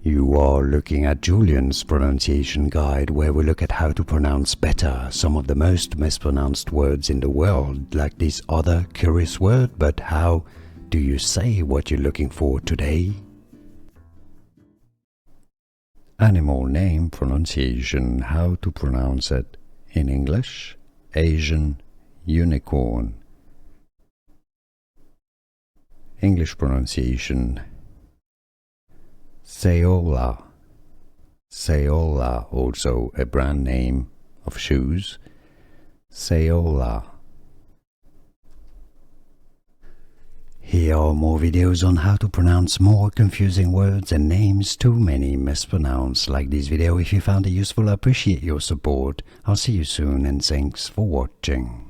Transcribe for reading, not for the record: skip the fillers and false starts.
You are looking at Julian's pronunciation guide, where we look at how to pronounce better some of the most mispronounced words in the world, like this other curious word. But how do you say what you're looking for today? Animal name pronunciation, how to pronounce it in English. Asian unicorn. English pronunciation. Saola. Saola, also a brand name of shoes. Saola. Here are more videos on how to pronounce more confusing words and names too many mispronounced. Like this video if you found it useful. I appreciate your support. I'll see you soon and thanks for watching.